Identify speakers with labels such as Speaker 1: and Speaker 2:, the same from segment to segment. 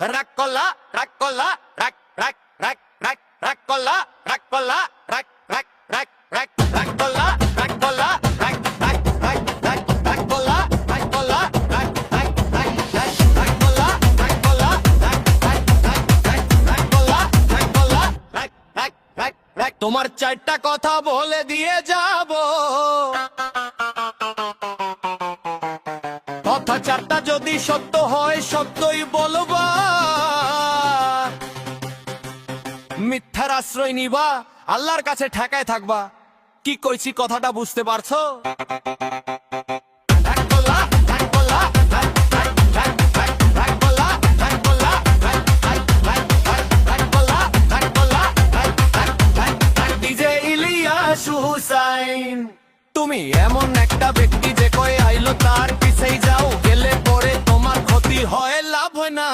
Speaker 1: Raccola, raccola, rac, rac, rac, rac, raccola, raccola, rac, rac, rac, rac, raccola, raccola, rac, rac, rac, rac, raccola, raccola, rac, rac, rac, rac, raccola, raccola, rac, rac, rac, rac, raccola, raccola, rac, rac, rac, rac। তোমার চারটা কথা বলে দিয়ে যাব, কথা চারটা যদি সত্য হয় সত্যই বলবা, মিথ্যার আশ্রয় নিবা, আল্লাহর কাছে ঠেকায় থাকবা। কি কইছি কথাটা বুঝতে পারছো? তুমি এমন একটা ব্যক্তি যে কই আইলো তার পিছেই যাও, গেলে পরে তোমার ক্ষতি হয় লাভ হয় না।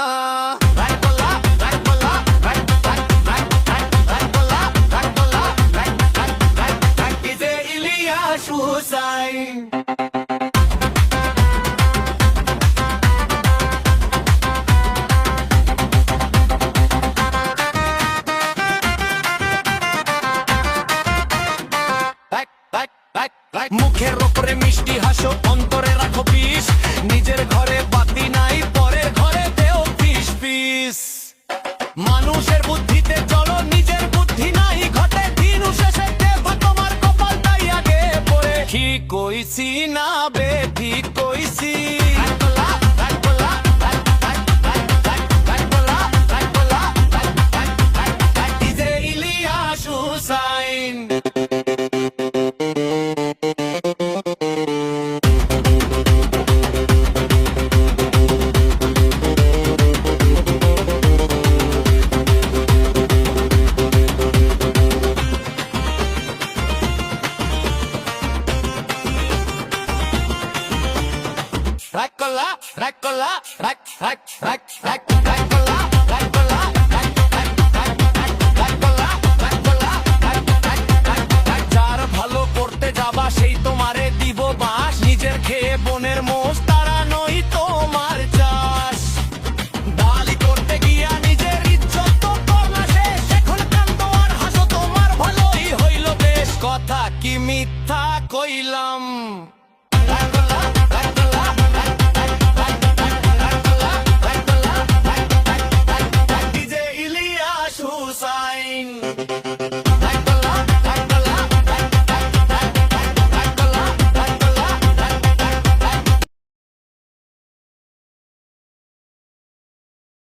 Speaker 1: মুখের ওপরে মিষ্টি হাসো, অন্তরে রাখো বিষ, নিজের ঘরে বাতি নাই, পরের ঘরে দেও পিস পিস। মানুষের বুদ্ধিতে চলো, নিজের বুদ্ধি নাই ঘটে, দিন শেষে দেব তোমার কপালটাই আগে পড়ে। ঠিক কইছি না বে ঠিক কইছি? Ilias Hussain. Raccola, raccola, rac, rac, rac, rac, raccola, raccola, rac, rac, rac, rac, raccola, raccola, rac, rac, rac, rac। যার ভালো করতে যাবা সেই তোমারে দিব বাস, নিজের খেয়ে বনের মোষ তারা নই তোমার চাষ। ডালি করতে গিয়া নিজের ইজ্জত তো করলা শেষ, এখন কান্দো আর হাসো তোমার ভালোই হইল বেশ। কথা কি মিথ্যা কইলাম?